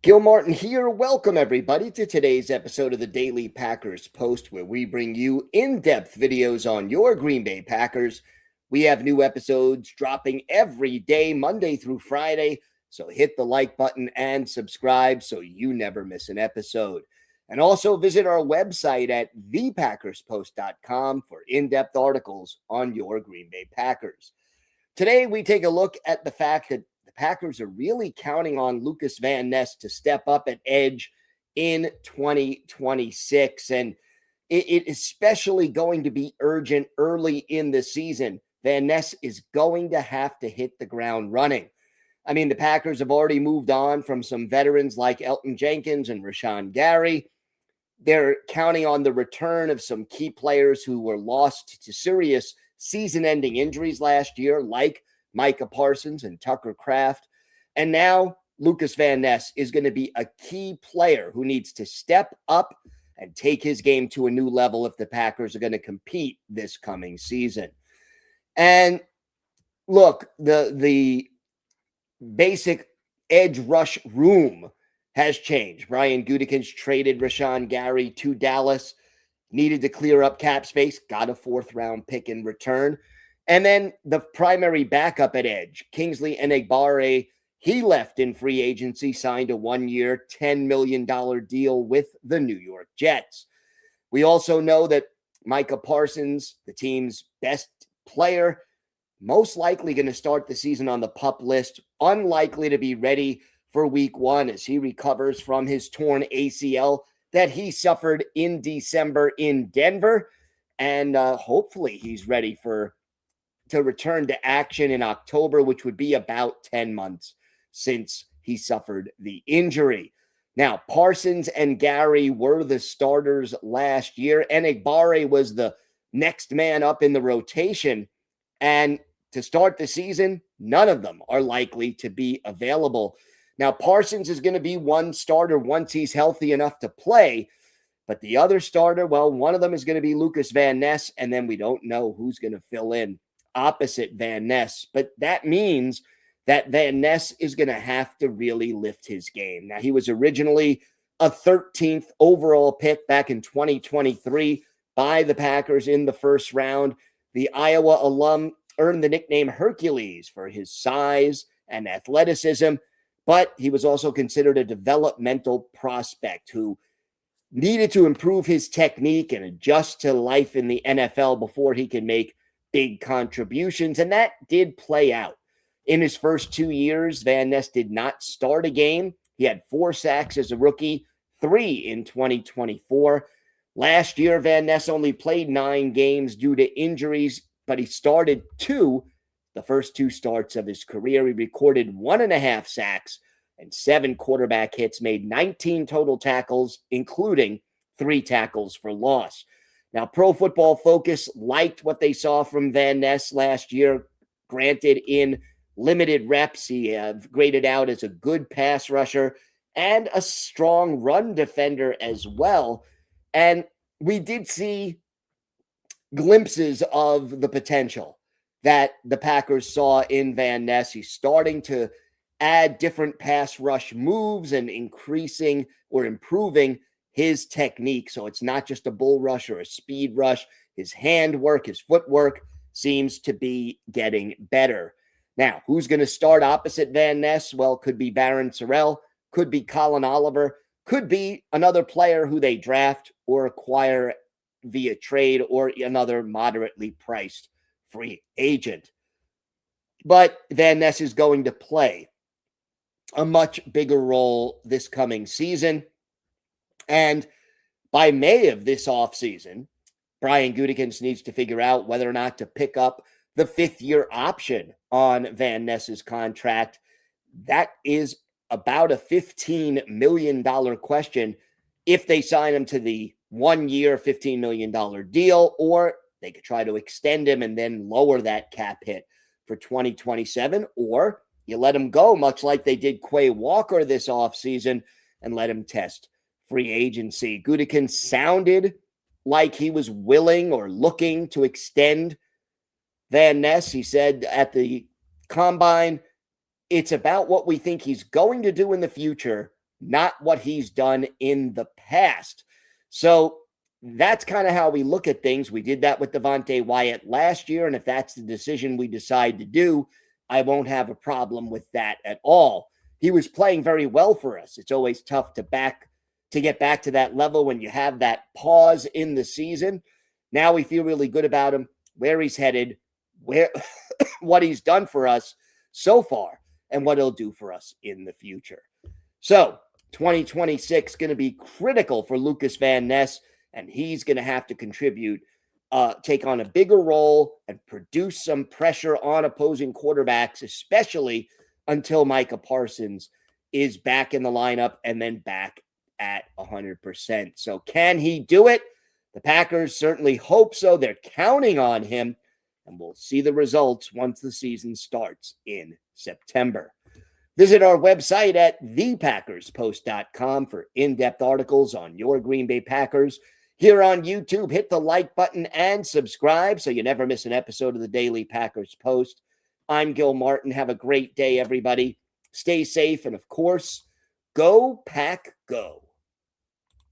Gil Martin here. Welcome, everybody, to today's episode of the Daily Packers Post, where we bring you in-depth videos on your Green Bay Packers. We have new episodes dropping every day, Monday through Friday, so hit the like button and subscribe so you never miss an episode. And also visit our website at thepackerspost.com for in-depth articles on your Green Bay Packers. Today, we take a look at the fact that the Packers are really counting on Lukas Van Ness to step up at edge in 2026. And it is especially going to be urgent early in the season. Van Ness is going to have to hit the ground running. I mean, the Packers have already moved on from some veterans like Elgton Jenkins and Rashawn Gary. They're counting on the return of some key players who were lost to serious season-ending injuries last year, like Micah Parsons and Tucker Kraft. And now Lukas Van Ness is going to be a key player who needs to step up and take his game to a new level if the Packers are going to compete this coming season. And look, the basic edge rush room has changed. Brian Gutekunst traded Rashawn Gary to Dallas, needed to clear up cap space, got a fourth-round pick in return. And then the primary backup at edge, Kingsley Enagbare, he left in free agency, signed a one-year, $10 million deal with the New York Jets. We also know that Micah Parsons, the team's best player, most likely going to start the season on the PUP list, unlikely to be ready for week one as he recovers from his torn ACL that he suffered in December in Denver. And hopefully he's ready to return to action in October, which would be about 10 months since he suffered the injury. Now, Parsons and Gary were the starters last year. Enagbare was the next man up in the rotation. And to start the season, none of them are likely to be available. Now, Parsons is going to be one starter once he's healthy enough to play, but the other starter, well, one of them is going to be Lukas Van Ness, and then we don't know who's going to fill in opposite Van Ness. But that means that Van Ness is going to have to really lift his game. Now, he was originally a 13th overall pick back in 2023 by the Packers in the first round. The Iowa alum earned the nickname Hercules for his size and athleticism, but he was also considered a developmental prospect who needed to improve his technique and adjust to life in the NFL before he could make big contributions, and that did play out. In his first 2 years, Van Ness did not start a game. He had 4 sacks as a rookie, 3 in 2024. Last year, Van Ness only played 9 games due to injuries, but he started 2 the first 2 starts of his career. He recorded 1.5 sacks and 7 quarterback hits, made 19 total tackles, including 3 tackles for loss. Now, Pro Football Focus liked what they saw from Van Ness last year. Granted, in limited reps, he graded out as a good pass rusher and a strong run defender as well. And we did see glimpses of the potential that the Packers saw in Van Ness. He's starting to add different pass rush moves and increasing or improving his technique. So it's not just a bull rush or a speed rush. His handwork, his footwork seems to be getting better. Now, who's going to start opposite Van Ness? Well, could be Barron Sorrell, could be Colin Oliver, could be another player who they draft or acquire via trade or another moderately priced free agent. But Van Ness is going to play a much bigger role this coming season. And by May of this offseason, Brian Gutekunst needs to figure out whether or not to pick up the 5th-year option on Van Ness's contract. That is about a $15 million question if they sign him to the 1-year, $15 million deal, or they could try to extend him and then lower that cap hit for 2027, or you let him go, much like they did Quay Walker this offseason, and let him test free agency. Gutekunst sounded like he was willing or looking to extend Van Ness. He said at the combine, it's about what we think he's going to do in the future, not what he's done in the past. So that's kind of how we look at things. We did that with Devontae Wyatt last year, and if that's the decision we decide to do, I won't have a problem with that at all. He was playing very well for us. It's always tough to get back to that level when you have that pause in the season. Now we feel really good about him, where he's headed, what he's done for us so far, and what he'll do for us in the future. So 2026 going to be critical for Lukas Van Ness, and he's going to have to contribute, take on a bigger role, and produce some pressure on opposing quarterbacks, especially until Micah Parsons is back in the lineup and then back at 100%. So can he do it? The Packers certainly hope so. They're counting on him, and we'll see the results once the season starts in September. Visit our website at thepackerspost.com for in-depth articles on your Green Bay Packers. Here on YouTube, hit the like button and subscribe so you never miss an episode of the Daily Packers Post. I'm Gil Martin. Have a great day, everybody. Stay safe, and of course, go Pack Go.